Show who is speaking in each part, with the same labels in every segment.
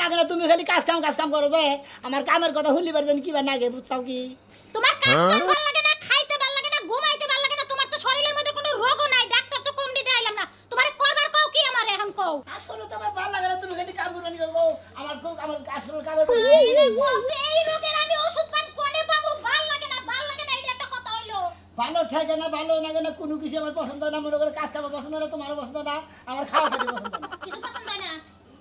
Speaker 1: লাগে না তুমি খালি কাজ কাম করো যে আমার কামের কথা হুলি বার জানি কিবা নাগে বুঝছাও কি
Speaker 2: তোমার কাজ কাম ভালো লাগে না খাইতে ভালো লাগে না ঘুমাইতে ভালো লাগে না তোমার তো শরীরের মধ্যে কোনো রোগও নাই ডাক্তার তো কম দিতে আইলাম না তোমারে করবার কও কি আমার এখন কও
Speaker 1: আসলে তো আমার ভালো লাগে না তুমি খালি কাম করবা নি গো আমার আসলে কামের
Speaker 2: এই রোগের আমি ওষুধ পান কোনে পাবো ভালো লাগে না এটা একটা কথা হইলো
Speaker 1: ভালো থাকে না ভালো লাগে না কোনো কিছু আমার পছন্দ না মনে করে কাজ কাম পছন্দ না তোমারও পছন্দ না আমার খাওয়া খেতে পছন্দ না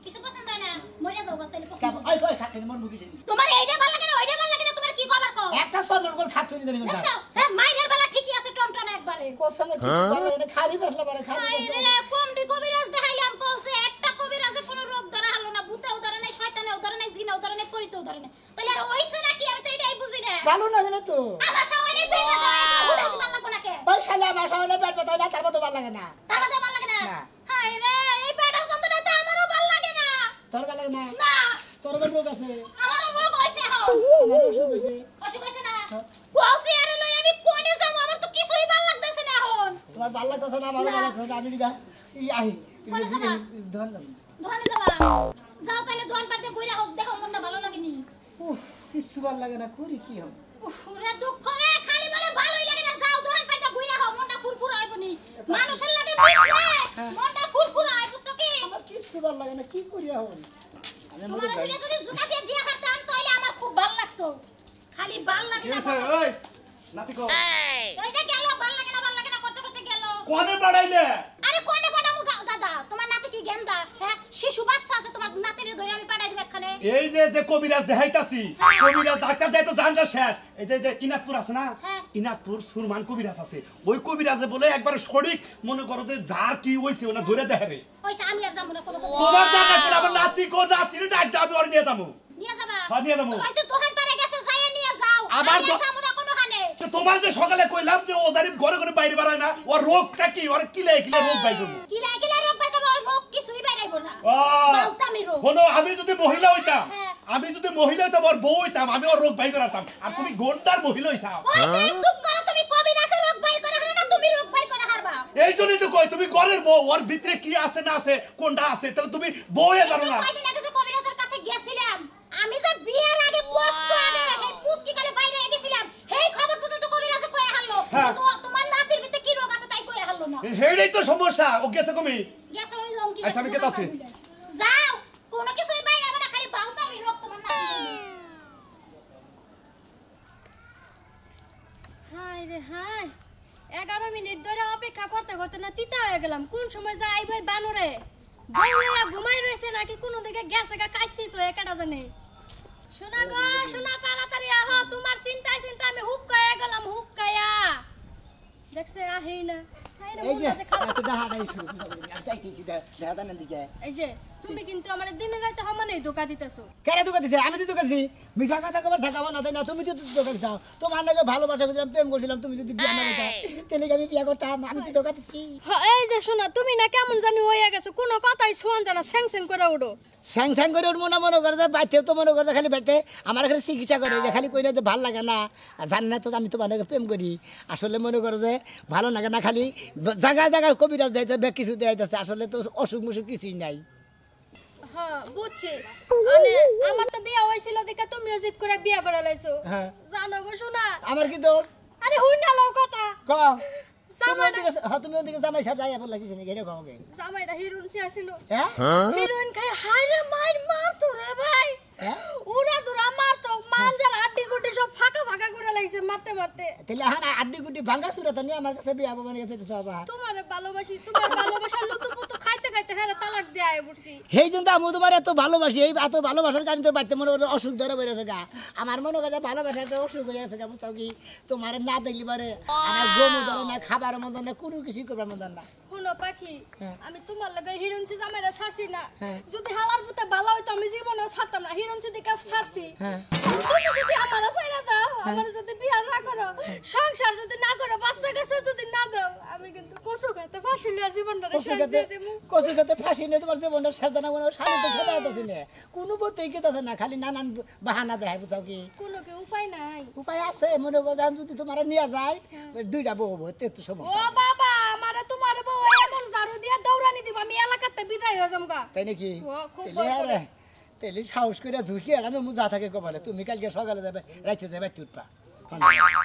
Speaker 2: কিছু পছন্দ হয় না মরে যাও গা তাইলে
Speaker 1: সব
Speaker 2: পছন্দ
Speaker 1: ওই কই খাতে মন মুখি জানি
Speaker 2: তোমার এইটা ভালো লাগে না ওইটা ভালো লাগে না তোমার কি করবার কও
Speaker 1: একটা সম্মান করে খাতে নি জানি না
Speaker 2: দেখছো হ্যাঁ মাইরের বেলা ঠিকই আছে টনটন একবারে
Speaker 1: কোসামের কিছু ভালো লাগে না খালি বসলা পারে খালি বসলা
Speaker 2: আরে কমডি কবিরাজ দেখাইলাম কওছে একটা কবিরাজে কোনো রোগ ধরা হলো না ভূতেও ধরে নাই শয়তানেও ধরে নাই জিনেও ধরে নাই পরিতেও ধরে নাই তাহলে আর হইছে নাকি আমি তো এটাই বুঝি না
Speaker 1: ভালো লাগে না তো
Speaker 2: আমার সামনে পেট না হুদা কি ভালো লাগো নাকি
Speaker 1: ওই শালা আমার সামনে পেট ব্যথা না তার মতো ভালো লাগে না
Speaker 2: তার মধ্যে ভালো লাগে না
Speaker 1: না।
Speaker 2: হায় রে এই পেটের যন্ত্রণা তো আমারও ভালো লাগে না
Speaker 1: তোর ভালো লাগে না
Speaker 2: না
Speaker 1: তোর বেল রোগ আছে
Speaker 2: আমারও রোগ হইছে হও
Speaker 1: আমার অসুখ হইছে
Speaker 2: অসুখ হইছে না কোসি আরে লই আমি কোনে যাবো আমার তো কিছুই ভালো লাগতেছে না এখন
Speaker 1: তোমার ভালো লাগতেছে না ভালো লাগতেছে আমি দিগা ই আই
Speaker 2: কোনে যাবা?
Speaker 1: ধন দাম
Speaker 2: দোকানে যাবা যাও তাহলে দোকান পাড়তে কইরা হোক দেখো মনটা ভালো লাগেনি
Speaker 1: উফ কিছু ভালো লাগে না করি কি হবে
Speaker 2: ওরে দুঃখ রে খালি বলে ভালোই লাগে না যাও দোকান পাড়তে কইরা হোক মনটা ফুরফুরা হইবনি মানুষের লাগে মিশলে মনটা ফুরফুরা হয় বুঝছো কি
Speaker 1: আমার কিছু ভালো লাগে না কি করি এখন আমি মরে
Speaker 2: তোমার
Speaker 1: যাই
Speaker 2: ভিডিও যদি জুতা দিয়ে দিয়া হারতাম তাহলে আমার খুব ভালো লাগতো খালি ভালো লাগে না
Speaker 3: ওই নাতি কো
Speaker 2: ওই যে গেল ভালো লাগে না করতে করতে গেল
Speaker 3: কোনে বাড়াইলে
Speaker 2: আরে কোনে পাঠাবো দাদা তোমার নাতি কি গেন্দা হ্যাঁ শিশু বাচ্চা আছে তোমার নাতিরে ধরে আমি পাঠাই দিব এখানে
Speaker 3: এই যে কবিরাজ দেখাইতাছি কবিরাজ ডাক্তার দেয় তো জানটা শেষ এই যে ইনাতপুর আছে না
Speaker 2: হ্যাঁ।
Speaker 3: ইনাতপুর সুরমান কবিরাজ আছে ওই কবিরাজে বলে একবার সঠিক মনে করো যে যার কি হইছে ওনা ধরে দেখাবে
Speaker 2: ওইসা আমি আর যাবো না কোনো
Speaker 3: তোমার জানা করে আমার নাতিরে ডাক দাবি ওর নিয়ে যাবো
Speaker 2: নিয়ে যাবা
Speaker 3: হ্যাঁ, নিয়ে যাবো।
Speaker 2: ওই যে দোকান পাড়ে গেছে যাইয়া নিয়ে যাও
Speaker 3: আবার
Speaker 2: আমি আর যাবো না কোনো হানে
Speaker 3: তো তোমার যে সকালে কইলাম যে ও জানি ঘরে ঘরে বাইরে বাড়ায় না ওর রোগটা কি ওর কিলে রোগ বাইরে করবো
Speaker 2: কিলা রোগ পাইতে ওই রোগ কিছুই বাইরাইবো না বাউতামি রোগ
Speaker 3: হলো আমি যদি মহিলা হইতাম
Speaker 2: হ্যাঁ।
Speaker 3: ওর বউ হইতাম আমি ওর রোগ বাই করাতাম আর তুমি ঘন্টার মহিলা হইতাম
Speaker 2: ওইসা চুপ করো তুমি কবিরাজের রোগ বাইর করে হারো না তুমি রোগ বাইর করে হারবা
Speaker 3: এই জন্যই তো কই তুমি ঘরের বউ ওর ভিতরে কি আছে না আছে কোনটা আছে তাহলে তুমি বউয়ে জানো না
Speaker 2: কয়দিন আগে যে কবিরাজের কাছে গেছিলাম আমি যে বিয়ের আগে কত আগে সেই পুষ্কি কালে বাইরে গেছিলাম সেই খবর পর্যন্ত কবিরাজে কয়ে হারলো
Speaker 3: হ্যাঁ।
Speaker 2: তো তোমার নাতির ভিতরে কি রোগ আছে তাই কয়ে হারলো না
Speaker 3: হেডেই তো সমস্যা ও গেছে কমি
Speaker 2: গেছে ওই লঙ্কি
Speaker 3: আচ্ছা, আমি কেতা আছি?
Speaker 2: যাও কোনো কিছুই বাইরে হবে না খালি বাউতামি রোগ তোমার নাতির
Speaker 4: হাই রে হাই 11 মিনিট ধরে অপেক্ষা করতে করতে না তিতা হয়ে গেলাম কোন সময় যাই ভাই বানরে বউয়া ঘুমাই রইছে নাকি কোন দিকে গেছে গা কাচ্ছি তো একাটা জানে শোনা গো শোনা তাড়াতাড়ি আহো তোমার চিন্তায় আমি হুক্কায়া গেলাম হুক্কায়া দেখছে আহেই না হাই রে
Speaker 1: এই যে
Speaker 4: মন যে খারাপ
Speaker 1: এত ডাহা নাই শুরু আমি চাইতেছি দেখা না দিকে
Speaker 4: এই যে তুমি কিন্তু আমার দিনে রাতে সমানেই ধোকা দিতেছো
Speaker 1: কেন দোকান দিছে আমি তো দোকান দিছি মিছা কথা কবার থাকাবো না তাই না তুমি তো দোকান দাও তোমার নাকি ভালোবাসা করছিলাম প্রেম করছিলাম তুমি যদি বিয়া না করতা তাহলে কি আমি বিয়া করতাম আমি তো দোকান দিছি
Speaker 4: এই যে শোনা তুমি না কেমন জানি হইয়া গেছো কোনো কথাই শোন জানা স্যাং স্যাং করে উঠো
Speaker 1: স্যাং স্যাং করে উঠবো না মনে করে বাইতেও তো মনে করে খালি বাইতে আমার খালি চিকিৎসা করে যে খালি কইলে যে ভাল লাগে না আর জানি না তো আমি তো মানে প্রেম করি আসলে মনে করো যে ভালো লাগে না খালি জায়গায় জায়গায় কবিরাজ দেয় কিছু দেয় আসলে তো অসুখ মুসুখ কিছুই নাই
Speaker 4: হ্যাঁ বুঝছি মানে আমার তো বিয়া হইছিল দেখে তুমিও জিদ করে বিয়া করে লাইছো
Speaker 1: হ্যাঁ।
Speaker 4: জানো গো শোনা
Speaker 1: আমার কি দোষ
Speaker 4: আরে হুই না লও কথা
Speaker 1: ক
Speaker 4: জামাইটা
Speaker 1: তুমি ওদিকে জামাই সার যাই বললা কিছু নেই ঘেরে খাওয়াকে
Speaker 4: জামাইটা হিরোইন ছিল
Speaker 1: হ্যাঁ
Speaker 4: হিরোইন খাই হাইরে মার মারতো রে ভাই
Speaker 1: হ্যাঁ?
Speaker 4: উড়া দুরা মারতো মানজার আড্ডি গুটি সব ফাঁকা ফাঁকা করে লাইছে মারতে মারতে
Speaker 1: তাহলে হ্যাঁ আড্ডি গুটি ভাঙ্গা সুরা তো নিয়ে আমার কাছে বিয়া বাবার কাছে দিতে হবে
Speaker 4: তোমার ভালোবাসি তোমার ভালোবাসা লুতু পুতু খাইতে খাইতে হ্যাঁ তালাক দিয়ে আয় বসছি
Speaker 1: সেই জন্য আমি তোমার এত ভালোবাসি এই এত ভালোবাসার কারণে তো বাড়িতে মনে করছে অসুখ ধরে বেড়েছে গা আমার মনে করছে ভালোবাসার একটা অসুখ হয়ে গেছে গা বুঝতাম কি তোমার না দেখলি পারে আমার গমু ধরে না খাবারের মতন না কোনো কিছু করবার মতন না
Speaker 4: শুনো পাখি
Speaker 1: হ্যাঁ।
Speaker 4: আমি তোমার লাগে হিরোইন জামাইরা ছাড়ছি না
Speaker 1: হ্যাঁ।
Speaker 4: যদি হালার পুতে ভালো হইতো আমি জীবনে ছাড়তাম না হিরোইন যদি কাপ ছাড়ছি
Speaker 1: হ্যাঁ।
Speaker 4: তুমি যদি আমার ছাইরা দাও আমার যদি বিয়া না করো সংসার যদি না করো বাচ্চা কাছে যদি না দাও আমি কিন্তু কসু খাইতে ফাঁসি লিয়া জীবনটা শেষ দিয়ে দেবো
Speaker 1: কচু খেতে ফাঁসি নেই তোমার জীবনটা সাজা না মনে শালি তো খেতে আসতে না কোনো বলতেই কেতেছে না খালি নানান বাহানা দেয় বুঝাও কি
Speaker 4: কোনো কি উপায় নাই
Speaker 1: উপায় আছে মনে করো যদি তোমার নিয়ে যায় দুইটা বউ হবো তেতো
Speaker 4: ও
Speaker 1: সমস্যা
Speaker 4: বাবা আমারে তোমার বউ এমন ঝাড়ু দিয়া দৌড়ানি দিব আমি এলাকাতে বিদায় হয়ে যামগা
Speaker 1: তাই নাকি
Speaker 4: ও, খুব
Speaker 1: তাইলে
Speaker 4: ভয় করে।
Speaker 1: তেলি সাহস করে ঝুঁকি এড়ানো মু যা থাকে কপালে তুমি কালকে সকালে যাবে রাইতে যাবে তুটপা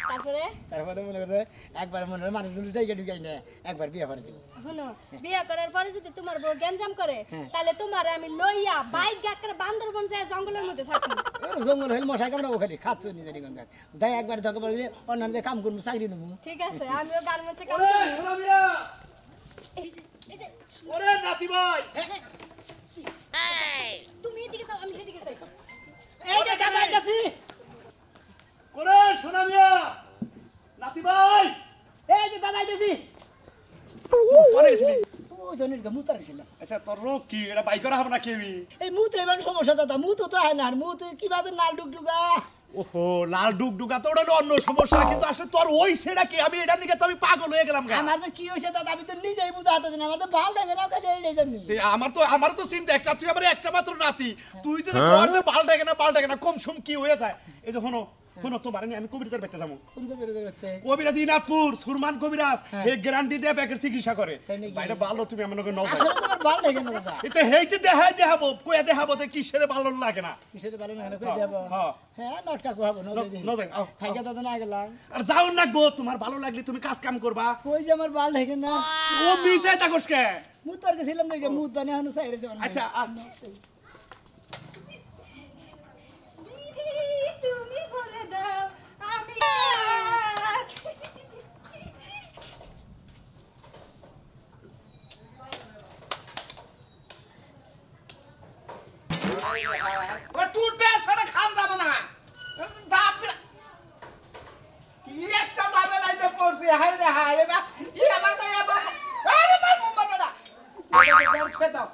Speaker 4: তারপরে
Speaker 1: তারপরে মনে করে একবার মনে হয় মানুষগুলো জায়গা ঢুকাই না একবার বিয়ে করে দিন
Speaker 4: শুনো বিয়ে করার পরে যদি তোমার বউ গ্যাঞ্জাম করে
Speaker 1: হ্যাঁ।
Speaker 4: তাহলে তোমার আমি লইয়া বাইক গাকরে বান্দরবন যায় জঙ্গলের মধ্যে থাকি
Speaker 1: জঙ্গল হইলে মশাই কামড়াবো খালি খাচ্ছ নিজে নিগন যাই একবার ধকে পড়ে অন্যান্য কাম করবো চাকরি নেবো
Speaker 4: ঠিক আছে আমিও গার্মেন্টসে কাম
Speaker 3: ওরে
Speaker 4: করি
Speaker 3: সোনা মিয়া
Speaker 4: এই যে
Speaker 3: ওরে নাতি ভাই
Speaker 4: তুমি এদিকে যাও আমি এদিকে যাই
Speaker 1: এই যে দাদা আইতাছি
Speaker 3: করে সোনা মিয়া নাতি ভাই
Speaker 1: এই যে দাদা আইতাছি
Speaker 3: কোনে গেছিলি
Speaker 1: ও জনের মুতার ছিলাম
Speaker 3: আচ্ছা তোর রোগ কি এটা বাই করা হবে না কেমি
Speaker 1: এই মুতে এবার সমস্যা দাদা মুতো তো হয় না আর মুতে কি বাদে নাল ডুকডুকা
Speaker 3: ওহো লাল ডুগডুগা তো ওটা হলো অন্য সমস্যা কিন্তু আসলে তোর ওই সেটা কি আমি এটা নিয়ে তো আমি পাগল হয়ে গেলাম গা
Speaker 1: আমার তো কি হয়েছে দাদা আমি তো নিজেই বুঝা হাতে আমার তো ভাল লাগে না খালি এই জন্য
Speaker 3: তে আমার তো চিন্তা একটা তুই আমার একটা মাত্র নাতি তুই যদি কর যে পাল্টাকে না কম সম কি হয়ে যায় এই যে শোনো তোমার আমি কবিরাজের বাইতে যাবো
Speaker 1: কোন করে দেখতে
Speaker 3: কবিরাজ দিনাজপুর সুরমান কবিরাজ এই গ্যারান্টি দিয়ে ব্যাকের চিকিৎসা করে
Speaker 1: তাই নাকি?
Speaker 3: বাইরে ভালো তুমি আমার লগে নজর
Speaker 1: আসলে তোমার ভাল লাগে না দাদা
Speaker 3: এতে হেইতে দেখাবো কইয়া দেখাবো তে কিসের ভালো লাগে না
Speaker 1: কিসের ভালো লাগে না কই দেব
Speaker 3: হ্যাঁ।
Speaker 1: হ্যাঁ নটকা কোহাবো
Speaker 3: নজর, আও,
Speaker 1: থাইকা দাদা না গেলাম
Speaker 3: আর যাও লাগবো তোমার ভালো লাগলে তুমি কাজ কাম করবা
Speaker 1: কই যে আমার ভাল লাগে না
Speaker 3: ও মিছে থাকোস কে
Speaker 1: মুত পার গেছিলাম দেখে মুত বানিয়ে হানু চাইরে যাও
Speaker 3: আচ্ছা
Speaker 5: তুমি বলে দাও আমি
Speaker 6: ও টুটবে সেটা খান যাব না দাঁত কি একটা যাবে লাইতে পড়ছি হাই রে হাই এবার কি আমার তো এবার আরে ভাই মুম্বার বেটা খেয়ে দাও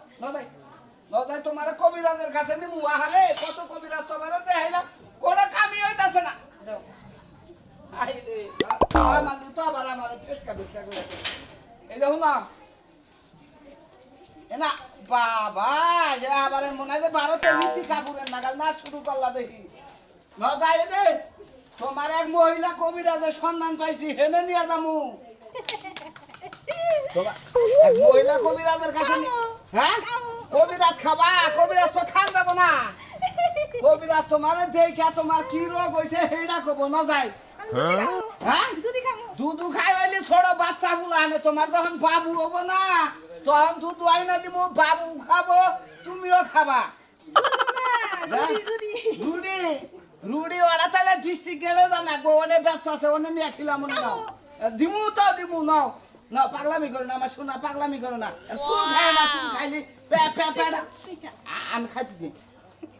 Speaker 6: নদাই তোমার কবিরাজের কাছে নি মুয়া হালে কত কবিরাজ তোমার দেখাইলাম কোন কামি হইতাছে না হাই রে আমার তো আবার আমার ফেসকা বিস্কা করে এই দেখো না এনা বাবা এ আবার মনে হয় ভারতের নীতি কাপুরের নাগাল না শুরু করলা দেখি ন যাই দে তোমার এক মহিলা কবিরাজের সন্ধান পাইছি হেনে নিয়ে যামু এক মহিলা কবিরাজের কাছে হ্যাঁ কবিরাজ খাবা কবিরাজ তো খান যাবো না কবিরাজ তোমার দেখা তোমার কি রোগ হয়েছে সেইটা কব না যায় হ্যাঁ দুধু খাই হইলে ছোট বাচ্চা গুলো আনে তোমার যখন বাবু হবো না তখন দুধ আইনা দিব বাবু খাবো তুমিও খাবা রুডি রুডি ওরা তাহলে ডিস্ট্রিক্ট গেলে জানাকবো অনেক ব্যস্ত আছে অনেক নিয়ে খিলাম দিমু তো দিমু নাও না পাগলামি করো না আমার শোনা পাগলামি করো না তুই খাই না তুই খাইলি আমি খাইতেছি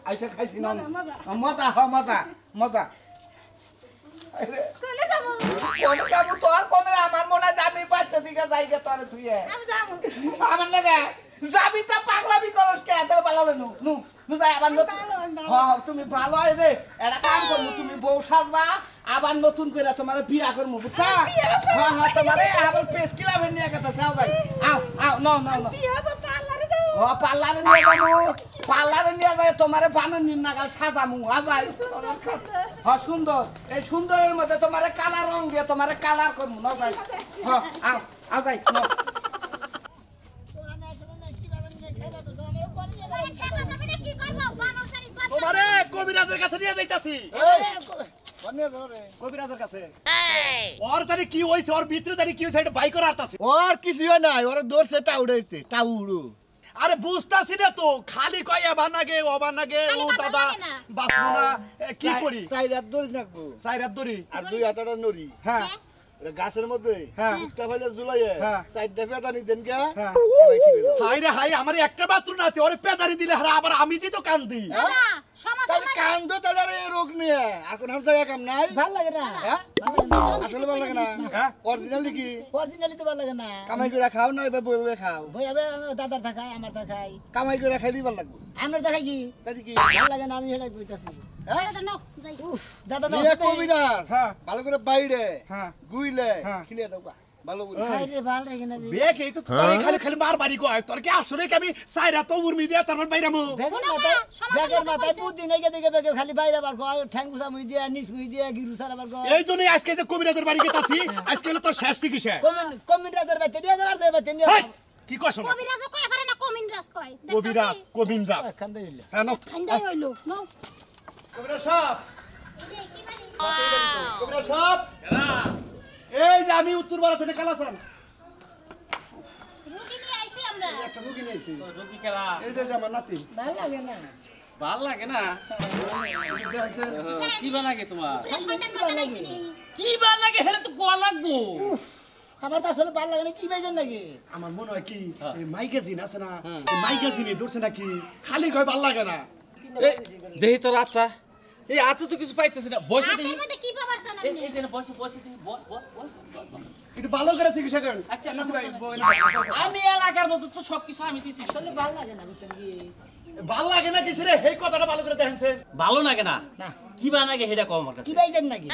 Speaker 6: আইসা খাইছি না মজা হ মজা মজা তোর কোনে আমার মনে হয় আমি বাচ্চা দিকে যাই গে তোর তুই আমার নাকি যাবি তা পাগলামি করস কে এত পালালে নু নু নু যাই আবার তুমি ভালো হয় রে এটা কাম করবো তুমি বউ সাজবা আবার নতুন করে তোমার বিয়া করবো বুঝছা হ্যাঁ হ্যাঁ তোমার আবার পেস কিলাবে নিয়ে গেছে যাও যাই আও আও নাও নাও নাও ও পার্লারে নিয়ে যাবো পার্লারে নিয়ে যাই তোমার বানর নাগাল সাজামু আজাই হ্যাঁ সুন্দর এই সুন্দরের মধ্যে তোমার কালার রং দিয়ে তোমার কালার করবো না যাই হ্যাঁ আও আও যাই
Speaker 2: কি করবো বানর সারি
Speaker 3: তোমারে কবিরাজের কাছে নিয়ে যাইতাছি কবিরাজের কাছে ওর তারি কি হইছে ওর ভিতরে তারি কি হইছে এটা বাই করে আরতাছে
Speaker 7: ওর কিছুই নাই ওরা দৌড়ছে টাউড়াইছে টাউড়ু
Speaker 3: আরে বুঝতাছি না তো খালি কয় আবার নাগে ওবার নাগে ও দাদা বাসবো না কি করি
Speaker 7: চাই রাত দড়ি নাকবো
Speaker 3: চাই রাত ধরি
Speaker 7: আর দুই হাতাটা নড়ি
Speaker 3: হ্যাঁ
Speaker 7: এটা গাছের মধ্যে
Speaker 3: হ্যাঁ।
Speaker 7: একটা ফেলে ঝুলাইয়ে
Speaker 3: হ্যাঁ।
Speaker 7: চারটা পেতা নিতেন কে
Speaker 3: হ্যাঁ।
Speaker 7: এবার ঠিক হয়ে যাবে।
Speaker 3: হাই রে হাই আমার একটা মাত্র নাতি ওরে পেদারি দিলে হারা আবার আমি দিই তো কান্দি
Speaker 2: দাদা সমাজের
Speaker 7: তাহলে কান্দ তাহলে আর এই রোগ নিয়ে এখন হাম জায়গা কাম নাই
Speaker 1: ভাল লাগে না
Speaker 7: হ্যাঁ আসলে ভালো লাগে না
Speaker 3: হ্যাঁ।
Speaker 7: অরিজিনালি কি
Speaker 1: অরিজিনালি তো ভাল লাগে না
Speaker 7: কামাই করে খাও না এবার বই বই খাও
Speaker 1: বই আবে দাদার থাকাই আমার থাকাই
Speaker 7: কামাই করে খাইলেই ভালো লাগবে
Speaker 1: আমরা দেখাই কি
Speaker 7: তাই কি
Speaker 1: ভাল লাগে না আমি সেটাই কইতাছি
Speaker 2: দাদা নাও যাই
Speaker 1: উফ দাদা
Speaker 7: নিয়ে কবিরাজ
Speaker 3: হ্যাঁ।
Speaker 7: ভালো করে বাইরে
Speaker 3: হ্যাঁ।
Speaker 7: গুইলে
Speaker 3: হ্যাঁ।
Speaker 7: খিলে দাও বা ভালো বলি
Speaker 1: রে ভাল লাগে না রে
Speaker 3: বেক এই তো তোর খালি খালি মার বাড়ি কয় তোর কি আসলে কি আমি চাই রাত উর্মি দিয়ে তারপর বাইরামু
Speaker 1: ব্যাগের মাথায় বুদ্ধি নাই কে দেখে ব্যাগে খালি বাইরে বার কর ঠ্যাঙ্গুসা মুই দিয়া নিস মুই দিয়া গিরুসার আবার কর
Speaker 3: এই জন্যই আজকে যে কবিরাজের বাড়ি গেতাছি আজকে হলো তোর শেষ চিকিৎসা
Speaker 1: কমিন রাজার বাইতে দিয়া যাবার যাবে বাইতে নিয়ে
Speaker 3: হেই, কি কস না
Speaker 2: কবিরাজ কই পারে না কমিন কবিরাজ কয়
Speaker 3: কবিরাজ কবিন্দাস
Speaker 1: এখান থেকে এলে।
Speaker 3: হ্যাঁ নাও।
Speaker 2: খান্দাই হইলো নো
Speaker 3: কবিরাজ সাহেব
Speaker 2: এই কি বাড়ি
Speaker 3: কবিরাজ সাহেব এই যে আমি উত্তর ভারত থেকে কালাসান
Speaker 2: রুগী নিয়ে আইছি আমরা
Speaker 3: একটা রুগী নিয়েছি
Speaker 8: রুগী কেরা
Speaker 3: এই যে আমার নাতি
Speaker 1: ভাল লাগে না
Speaker 8: ভাল লাগে না
Speaker 3: দেখছেন
Speaker 8: কি বা লাগে তোমার
Speaker 2: পুরো শয়তান মাথা আইছি
Speaker 8: কি বা লাগে হেলে তো কোয়া লাগবো
Speaker 1: আমার তো আসলে ভাল লাগে না কি বাইজন লাগে
Speaker 3: আমার মনে হয় কি এই মাইগাজিন আছে না এই মাইগাজিনে ধরছে নাকি খালি কয় ভাল লাগে না
Speaker 8: এ, দেহি তো রাতটা এই আতে তো কিছু পাইতেছি না বসে দেখি
Speaker 2: হাতের মধ্যে কি পাবার জানা
Speaker 8: এই এই দেন বসে বসে দেখি বল বল বল
Speaker 3: একটু ভালো করে চিকিৎসা করেন
Speaker 8: আচ্ছা
Speaker 3: নাতি ভাই
Speaker 8: আমি এলাকার মতো তো সবকিছু আমি দিছি
Speaker 1: আসলে ভাল লাগে না বুঝছেন কি
Speaker 3: ভাল লাগে না কিছু রে এই কথাটা ভালো করে দেখেনছেন
Speaker 8: ভালো লাগে না
Speaker 1: না
Speaker 8: কি বা লাগে হেডা কম আমার কাছে
Speaker 1: কি বাইজন নাকি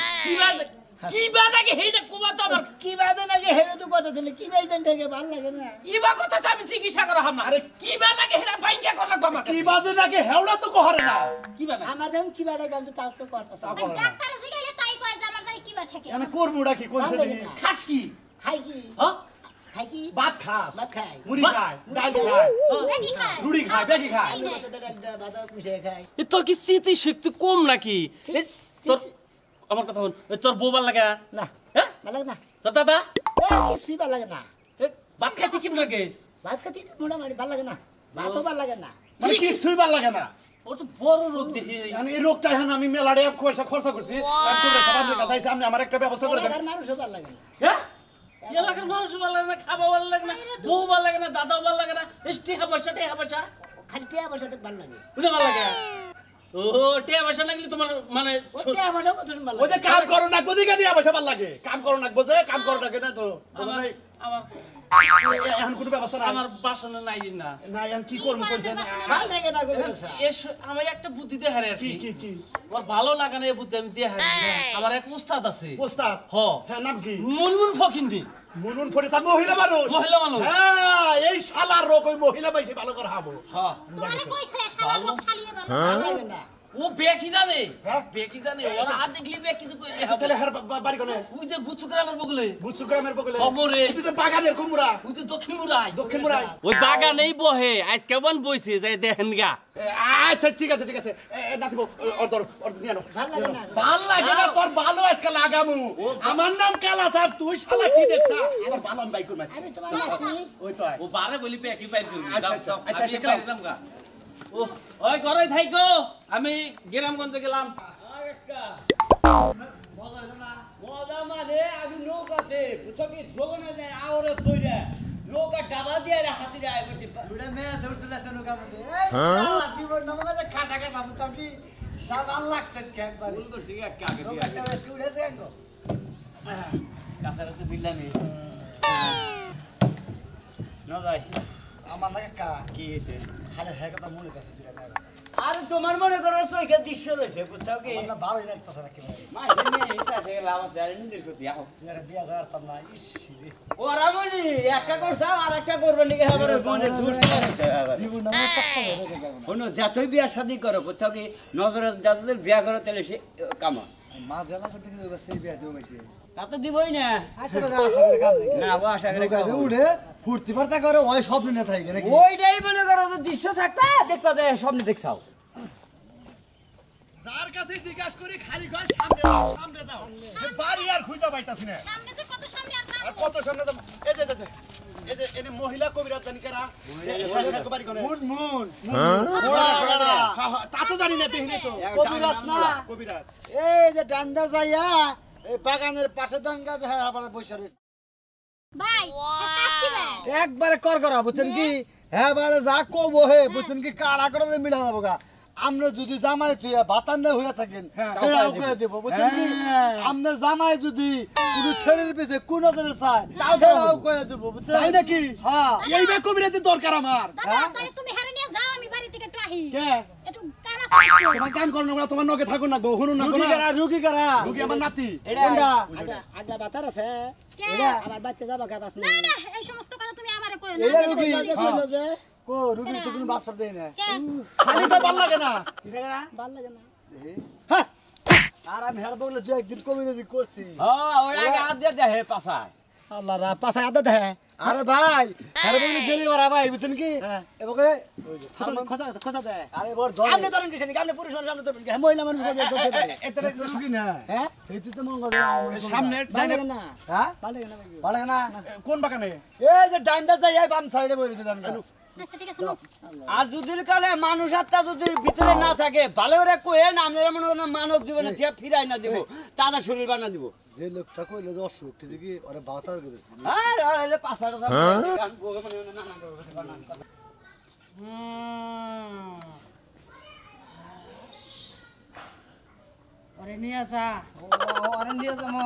Speaker 8: কি বা লাগে হেডা কোবা তো আমার
Speaker 1: কি বাইজন নাকি হেরে তো কথা দিলে কি বাইজন থেকে ভাল লাগে না
Speaker 8: ইবা কথা তো আমি চিকিৎসা করা হাম না আরে কি বা লাগে হেডা বাইঙ্গা করা লাগবে আমার
Speaker 3: কি বাজে নাকি হেওড়া তো কহারে না
Speaker 8: কি বা লাগে
Speaker 1: আমার যেমন কি বাড়ে গান তো তাও তো কথা
Speaker 2: ডাক্তারে জিগাইলে তাই কয় যে আমার জানি কি বা ঠেকে
Speaker 3: এখানে করবুড়া কি কইছে
Speaker 1: ভাল লাগে
Speaker 3: দেখি
Speaker 1: না।
Speaker 3: খাস কি
Speaker 1: খাই কি
Speaker 8: হ্যাঁ
Speaker 1: খাই কি
Speaker 3: ভাত খাস
Speaker 1: ভাত খাই
Speaker 3: মুড়ি খায় ডাল খায়
Speaker 2: বেগি খায়
Speaker 3: রুটি খায় বেগি খায়
Speaker 1: আলু কত ডাল বাদা মিশিয়ে খাই
Speaker 8: এ তোর কি স্মৃতি শক্তি কম নাকি এ, তোর আমার কথা হন এ, তোর বউ ভাল লাগে না
Speaker 1: না
Speaker 8: হ্যাঁ
Speaker 1: ভাল লাগে না
Speaker 8: তোর দাদা
Speaker 1: কিছুই ভাল লাগে না
Speaker 8: এ, ভাত খাইতে কি লাগে
Speaker 1: ভাত খাতে মোটামুটি ভাল লাগে না ভাতও ভাল লাগে না
Speaker 3: মানে কিছুই ভাল লাগে না
Speaker 8: ওর তো বড় রোগ দেখি
Speaker 3: মানে এই রোগটা এখন আমি মেলাড়ে পয়সা খরচা করছি করে সবার কাছে আইছি আপনি আমার একটা ব্যবস্থা করে দেন
Speaker 8: হ্যাঁ?
Speaker 1: এলাকার মানুষও ভাল লাগে না
Speaker 8: এলাকার মানুষ ভালো লাগে না খাওয়া ভালো লাগে না বউ ভালো লাগে না দাদাও ভালো লাগে না টেহা পয়সা
Speaker 1: খালি টিয়া পয়সাতে ভাল লাগে
Speaker 8: বুঝতে ভালো লাগে ও টেহা পয়সা লাগলে তোমার মানে
Speaker 1: ও টিয়া পয়সা কত ভাল
Speaker 3: ওই যে
Speaker 1: লাগে
Speaker 3: কাম করো না গদিকা দিয়ে পয়সা ভাল লাগে কাম করো না বোঝে কাম করো না কেন তো
Speaker 8: আমার আমার
Speaker 3: এখন কোনো ব্যবস্থা নাই
Speaker 8: আমার বাসনে নাই না
Speaker 3: না এখন কি করব কইছেন
Speaker 1: ভাল লাগে না গো পয়সা
Speaker 8: আমি একটা বুদ্ধি দিয়ে হারে আর
Speaker 3: কি
Speaker 8: কি
Speaker 3: কি কি
Speaker 8: ওর ভালো লাগে না এই বুদ্ধি আমি দিয়ে হারি আমার এক উস্তাদ আছে
Speaker 3: ওস্তাদ
Speaker 8: হ
Speaker 3: হ্যাঁ নাম কি
Speaker 8: মুনমুন ফকিন্দি
Speaker 3: মুনমুন ফরি তার মহিলা মানুষ
Speaker 8: মহিলা মানুষ
Speaker 3: হ্যাঁ এই শালার রোগ ওই মহিলা মাইসে ভালো করে হাবো
Speaker 8: হ্যাঁ
Speaker 2: তোমারে কইছে শালা লোক শালিয়ে ভালো
Speaker 1: ভাল লাগে না
Speaker 8: ও বেকি জানে
Speaker 3: হ্যাঁ?
Speaker 8: বেকি জানে ওরা হাত দেখলি বেক কিছু কই দেখাবো
Speaker 3: তাহলে হের বাড়ি কোনে
Speaker 8: ওই যে গুচ্ছু গ্রামের বগলে
Speaker 3: গুচ্ছু গ্রামের বগলে
Speaker 8: খবরে।
Speaker 3: তুই তো বাগানের কুমড়া
Speaker 8: ওই যে দক্ষিণ মুরাই
Speaker 3: দক্ষিণ মুরাই
Speaker 8: ওই বাগানেই বহে আজকে বন বইছে যাই দেখেন গা
Speaker 3: আচ্ছা ঠিক আছে নাতিব ওর নিয়ে নাও
Speaker 1: ভাল লাগে না
Speaker 3: ভাল লাগে না তোর ভালো আজকে লাগামু আমার নাম কালা স্যার তুই শালা কি দেখছা তোর ভালো আমি বাইক করব
Speaker 1: আমি তোমার নাতি
Speaker 3: ওই তো
Speaker 8: ও বারে বলি পেকি পাই করবি
Speaker 3: আচ্ছা,
Speaker 8: দাও
Speaker 3: আচ্ছা,
Speaker 8: দাও
Speaker 3: আচ্ছা,
Speaker 8: আমি
Speaker 3: আচ্ছা,
Speaker 8: পাই দাম গা ও ওই ঘরে থাইকো আমি গ্রামগঞ্জে গেলাম
Speaker 9: মজা মানে আমি নৌকাতে বুঝছো কি যোগনে যায় আওরে পইরা নৌকা ডাবা দিয়ে হাতি যায় বসে
Speaker 7: দুটা মেয়ে ধরতে যাচ্ছে নৌকার মধ্যে জীবন নামে খাসা খাসা মুচামটি যা ভাল লাগছে একবার
Speaker 9: ভুল করছি একটা আগে দিয়ে
Speaker 7: নৌকাটা আজকে উঠেছে একদম
Speaker 9: কাছারে তো বিল্লানি না যাই
Speaker 7: আমার লাগে কা
Speaker 9: কি হয়েছে
Speaker 7: খালি হ্যাঁ কথা মনে কাছে দুটা মেয়ে
Speaker 9: আর তোমার মনে করো চোখে দৃশ্য রয়েছে বুঝছো কি
Speaker 7: আমার না ভালোই লাগতেছে না কেমন
Speaker 9: মাঝে নিয়ে হিসা থেকে লাভ আছে আর নিজের প্রতি আহ
Speaker 7: একটা বিয়া করার না ইস রে
Speaker 9: ওরা বলি একটা করছা আর একটা করবে নাকি আবার মনে দুষ্ট হচ্ছে আবার
Speaker 7: জীবন নামে সক্ষম হয়ে গেছে
Speaker 9: শোনো যতই বিয়া শাদি করো বুঝছো কি নজরে যাদের বিয়া করো তাহলে সে কামা
Speaker 7: মা জেলা ছুটি দিয়ে সেই বিয়া দিয়ে হইছে
Speaker 9: তা তো দিবই না
Speaker 7: আচ্ছা দাদা আশা করে কাম নাকি
Speaker 9: না ও আশা করে
Speaker 7: নৌকাতে উঠে ফুর্তি ফার্তা করে ওই স্বপ্ন নিয়ে থাকে নাকি
Speaker 9: ওইটাই মনে করো যে দৃশ্য থাকতা দেখবা যে সামনে দেখছাও
Speaker 3: যার কাছে জিজ্ঞাসা করি খালি কয় সামনে যাও যে বাড়ি আর খুঁজে পাইতাছি না
Speaker 2: সামনে যে কত সামনে আর
Speaker 3: আর কত সামনে যাবো এই যে এনে মহিলা কবিরাজ জানি কারা বাড়ি কোনে
Speaker 7: মুন মুন
Speaker 3: হ্যাঁ তা তো জানি না দেখিনি তো
Speaker 7: কবিরাজ না
Speaker 3: কবিরাজ
Speaker 7: এই যে ডান্ডা যাইয়া এই বাগানের পাশে দাঙ্গা দেখা আবার বসে রয়েছে
Speaker 2: ভাই কাজ কি ভাই
Speaker 7: একবারে কর করা বুঝছেন কি হ্যাঁ বারে যা কব হে বুঝছেন কি কাড়া করে মিলা যাবো গা আমরা যদি জামাই তুই বাতান হয়ে থাকেন এরাও করে দেবো বুঝছেন কি আমাদের জামাই যদি কোনো শরীর পেছে কোন ধরে চায় তাও করে দেবো বুঝছেন
Speaker 3: তাই নাকি
Speaker 7: হ্যাঁ
Speaker 3: এই বে কবিরাজের দরকার আমার
Speaker 2: দাদা তাহলে তুমি হারে নিয়ে যাও আমি বাড়ি থেকে একটু আহি
Speaker 3: কে
Speaker 2: একটু কারা সাইতে
Speaker 3: তোমার কাম করো না তোমার নগে থাকো না গো হুনুন না
Speaker 7: রুগী কারা
Speaker 3: রুগী আমার নাতি
Speaker 7: কোনটা
Speaker 1: আগা বাতার আছে
Speaker 2: কে
Speaker 1: আমার বাচ্চা যাবা কা পাস
Speaker 2: না না এই সমস্ত কথা তুমি আমারে কইও
Speaker 7: এটা
Speaker 2: না
Speaker 7: রুগী
Speaker 1: কইলো যে
Speaker 7: কো রুগী তো কোনো বাপসার দেয় না
Speaker 2: কে
Speaker 3: খালি তো ভাল লাগে না
Speaker 7: এটা কারা
Speaker 1: ভাল লাগে না
Speaker 7: আর আমি হের বগলে দুই একদিন কবিরাজি করছি
Speaker 9: হ্যাঁ ওর আগে হাত দিয়ে দেহে পাছায়
Speaker 1: আল্লাহ রা পাছা আদা দে
Speaker 7: আরে ভাই আরে বলি গেলি ওরা ভাই বুঝছেন কি এবারে
Speaker 1: খোঁজা খোঁজা দে
Speaker 7: আরে বড় ধরে
Speaker 1: আপনি ধরেন কিসেন আপনি পুরুষ মানুষ আপনি ধরবেন কি মহিলা মানুষ ধরতে পারে
Speaker 7: এতরে সুখী না
Speaker 1: হ্যাঁ
Speaker 7: এইতে তো মঙ্গল
Speaker 3: সামনে
Speaker 1: ভালো না
Speaker 7: হ্যাঁ
Speaker 1: ভালো না ভাই
Speaker 7: ভালো না
Speaker 3: কোন বাগানে
Speaker 7: এই যে ডাইন্দা যাই এই বাম সাইডে বইছে জান
Speaker 2: আচ্ছা ঠিক আছে নাও।
Speaker 9: আর যদি কালে মানুষ আত্মা যদি ভিতরে না থাকে ভালো করে কয়ে আপনারা মনে করেন মানব জীবনে যে ফিরাই না দিব তাজা শরীর বানা দিব
Speaker 7: যে লোকটা কইলো যে অসুখ ঠিকই ওরে বাতার গেছে
Speaker 9: আর আরে পাছাড়া গান বলে মানে নানা কথা
Speaker 5: ওরে নিয়ে যা
Speaker 1: আরে নিয়ে যাবো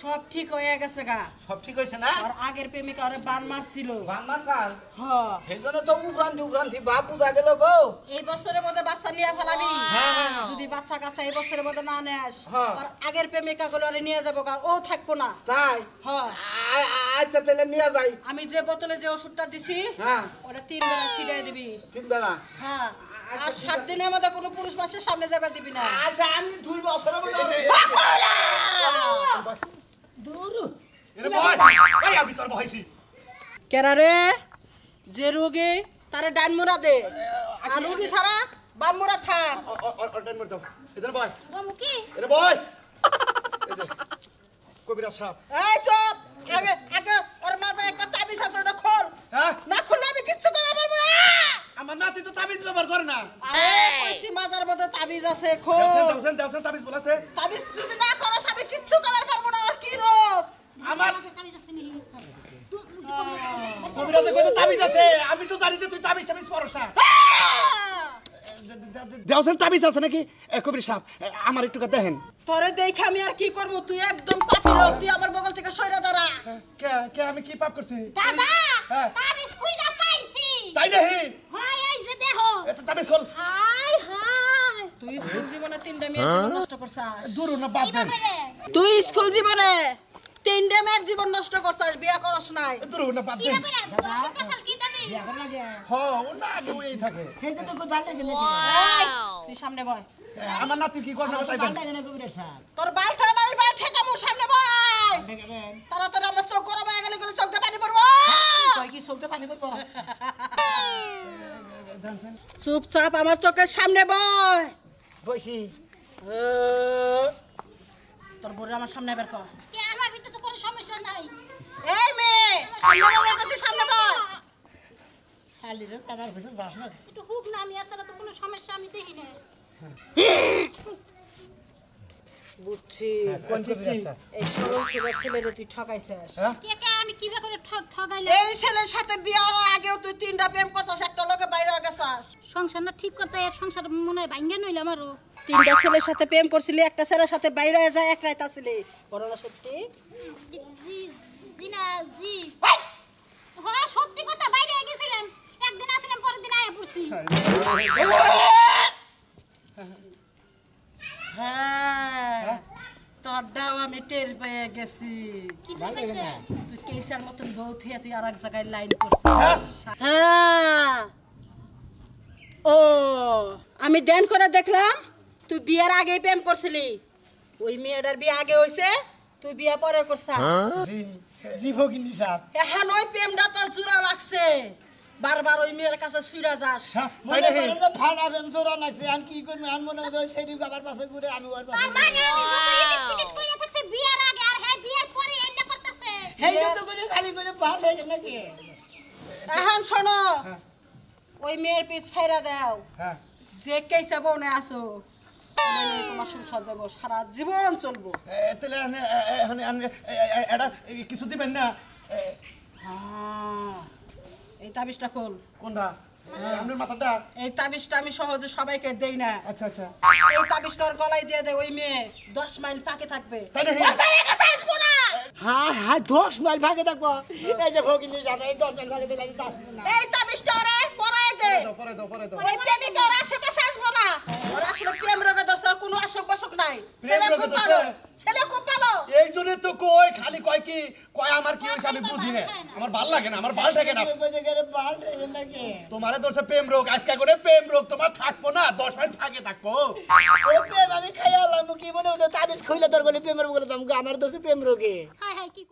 Speaker 5: সব ঠিক হয়ে গেছে গা
Speaker 6: সব ঠিক হইছে না
Speaker 5: আর আগের প্রেমিকা ওরে বান মারছিল
Speaker 6: বাংলা সাল
Speaker 5: হ্যাঁ
Speaker 6: সেইজন্য তো উফরান্তি বাপ পূজা গেল গো
Speaker 5: এই বছরের মধ্যে বাচ্চা নিয়ে ফেলাবি যদি বাচ্চা কাচ্চা এই বছরের মধ্যে না নেস
Speaker 6: হ্যাঁ।
Speaker 5: আর আগের প্রেমিকা গুলো নিয়ে যাবো কারণ ও থাকবো না
Speaker 6: তাই
Speaker 5: হ্যাঁ
Speaker 6: আচ্ছা তাহলে নিয়ে যাই
Speaker 5: আমি যে বোতলে যে ওষুধটা দিছি
Speaker 6: হ্যাঁ
Speaker 5: ওটা 3 বেলা ছিটাই দিবি
Speaker 6: ঠিক বেলা
Speaker 5: হ্যাঁ আর 7 দিনের মধ্যে কোনো পুরুষ মানুষের সামনে যাবে দিবি না
Speaker 6: আচ্ছা আমি 2 বছর
Speaker 3: এরে বয় এই আমি তোর বহাইছি
Speaker 5: কেরা রে যে রোগী তারে ডান মোড়া দে আর রোগী ছাড়া বাম মোড়া থাক
Speaker 3: অর্ডার মর দাও এদের বয়
Speaker 2: বাবু কি
Speaker 3: এরে বয় এই যে কবিরাজ সাহেব
Speaker 5: এই চুপ আগে আগে ওর মাথায় একটা তাবিজ আছে ওটা খোল
Speaker 3: হ্যাঁ
Speaker 5: না খুললে আমি কিচ্ছু করতে পারবো না
Speaker 3: আমার নাতি তো তাবিজ ব্যবহার করে না
Speaker 5: আরে কইছি মাজার মধ্যে তাবিজ আছে খোল
Speaker 3: দেওছেন তাবিজ বলাছে
Speaker 5: তাবিজ যদি না করো আমি কিচ্ছু করতে পারবো না আর কি রোগ
Speaker 3: আমার
Speaker 2: তাবিজ আছে নি
Speaker 3: কবিরাজে কইতে তাবিজ আছে আমি তো জানি যে তুই তাবিজ পরসা দেওছেন তাবিজ আছে নাকি কবির সাহেব আমার একটু দেখেন
Speaker 5: তোরে দেখে আমি আর কি করব তুই একদম পাপী লোক তুই আমার বগল থেকে সইরা দাঁড়া
Speaker 3: কে কে আমি কি পাপ করছি
Speaker 2: দাদা
Speaker 3: হ্যাঁ।
Speaker 2: তাবিজ কইরা পাইছি
Speaker 3: তাই দেখি
Speaker 2: হাই এই যে দেখো
Speaker 3: এত তাবিজ খোল
Speaker 2: হাই হাই
Speaker 5: তুই স্কুল জীবনে 3টা মেয়ের জীবন নষ্ট করছাস
Speaker 3: দূর না বাদ দেন
Speaker 5: তুই স্কুল জীবনে 3টা মেয়ের জীবন নষ্ট করছাস বিয়া করছ নাই
Speaker 3: দূর না বাদ
Speaker 2: কি
Speaker 3: দেন
Speaker 2: করে দর্শক কাছাল কি দাবি
Speaker 1: বিয়া করে লাগে
Speaker 3: ও না আগে ওই থাকে
Speaker 1: এই যে তো কই ভালো লাগে না
Speaker 5: এই, তুই সামনে বয়
Speaker 3: আমার নাতি কি করবে তাই
Speaker 1: ভালো
Speaker 3: দেন
Speaker 1: লাগে না কবিরাজ সাহেব
Speaker 5: তোর বালটা না আমি বাল ঠেকামু সামনে বয়
Speaker 1: দেখবেন
Speaker 5: তাড়াতাড়ি আমার চোখ গরম হয়ে গেলে চোখ দিয়ে পানি পড়বো
Speaker 1: কই কি চলতে পানি করব
Speaker 5: চুপচাপ আমার চোখের সামনে বয়
Speaker 1: বসি
Speaker 5: তোর বউরে আমার সামনে বের কর
Speaker 2: কে আমার ভিতরে তো কোনো সমস্যা নাই
Speaker 5: এই মেয়ে সামনে বয় কাছে সামনে বয়
Speaker 1: খালি রে আমার কাছে যাস না
Speaker 2: একটু হুক না আমি আসলে তো কোনো সমস্যা আমি দেখি না
Speaker 5: বুঝছি
Speaker 1: কোন কবিরাজ সাহেব
Speaker 5: এই সরল সোজা ছেলেরে তুই ঠকাইছিস
Speaker 2: কে কে আমি কিভাবে করে ঠগাইলাম
Speaker 5: এই ছেলের সাথে বিয়ে হওয়ার আগেও তুই 3টা প্রেম করছিস একটা লোকে বাইরে হয়ে গেছিস
Speaker 2: সংসার না ঠিক করতে এর সংসার মনে হয় ভাঙ্গা নইল আমারও
Speaker 5: 3টা ছেলের সাথে প্রেম করছিলি একটা ছেলের সাথে বাইরে হয়ে যায় এক রাত আসলি বড় না সত্যি
Speaker 2: জি জিনা জি হ্যাঁ সত্যি কথা বাইরে গেছিলাম একদিন আসলাম পরের দিন আয়া পড়ছি
Speaker 5: হ্যাঁ তোরটাও আমি টের পেয়ে গেছি
Speaker 2: কি ঠিক আছে
Speaker 5: তুই কেসার মতন বউ থিয়া তুই আর এক জায়গায় লাইন করছিস হ্যাঁ ও আমি ধ্যান করে দেখলাম তুই বিয়ের আগেই প্রেম করছিলি ওই মেয়েটার বিয়ে আগে হইছে তুই বিয়ে পরে করছিস
Speaker 1: জি জি ভগিনী সাহেব
Speaker 5: এখন ওই প্রেমটা তোর জোড়া লাগছে বারবার ওই মেয়ের কাছে ছুঁড়া যাস
Speaker 3: তাই
Speaker 1: মনে
Speaker 3: দেখি
Speaker 1: করে যে ফাড়া বেঞ্চরা নাচছে আমি কি করব আমি মনে হয় সেই বাবার পাশে ঘুরে আমি ওর পাশে
Speaker 2: তার মানে আমি শুধু ইটিস পিটিস কইরা থাকছে বিয়ের আগে আর হ্যাঁ বিয়ের পরে এন্ড করতেছে
Speaker 1: হেই তো কইছে খালি কইছে ভালো লাগে নাকি
Speaker 5: এখন শোনো ওই মেয়ের পিছ ছাইরা দাও
Speaker 3: হ্যাঁ
Speaker 5: যে কেসা বনে আসো তোমার সংসার যাবো সারা জীবন চলবো
Speaker 3: তাহলে এটা কিছু দিবেন না
Speaker 5: এই তাবিজটা খোল
Speaker 3: কোনটা আপনার মাথাটা
Speaker 5: এই তাবিজটা আমি সহজে সবাইকে দেই না
Speaker 3: আচ্ছা আচ্ছা
Speaker 5: এই তাবিজটা ওর গলায় দিয়ে দে ওই মেয়ে 10 মাইল ফাঁকে থাকবে
Speaker 3: তাই নাকি?
Speaker 5: ওর দ্বারে কাছে আসবো না
Speaker 1: হ্যাঁ হ্যাঁ 10 মাইল ভাগে থাকবো এই যে ভগিনী সাহেব এই 10 মাইল ভাগে দিলে আমি বাঁচবো না
Speaker 5: এই তাবিজটা ওরে পরায় দে
Speaker 3: পরে দাও
Speaker 5: ওই প্রেমিকা ওর আশেপাশে আসবো না ওর আসলে প্রেম রোগে দোষ ওর কোনো অসুখ বসুখ নাই
Speaker 3: প্রেম
Speaker 5: ছেলে
Speaker 3: রোগে
Speaker 5: খুব
Speaker 3: দোষ
Speaker 5: ভালো
Speaker 3: নাই?
Speaker 5: ছেলে খুব ভালো
Speaker 3: এই জন্য তো কই খালি কয় কি কয় আমার কি হইছে আমি বুঝি না আমার ভাল লাগে না আমার ভাল থাকে না
Speaker 1: কইছে করে ভালো লাগে নাকি
Speaker 3: তোমারে দোষে প্রেম রোগ আজকে করে প্রেম রোগ তোমার থাকবো না 10 মাইল থাকে থাকবো
Speaker 1: ওই প্রেম আমি খাইয়ালাম কি মনে হচ্ছে তাবিজ খইলে তোর গলে প্রেমের বলে দাম আমার দোষে প্রেম রোগে
Speaker 2: হাই হাই কি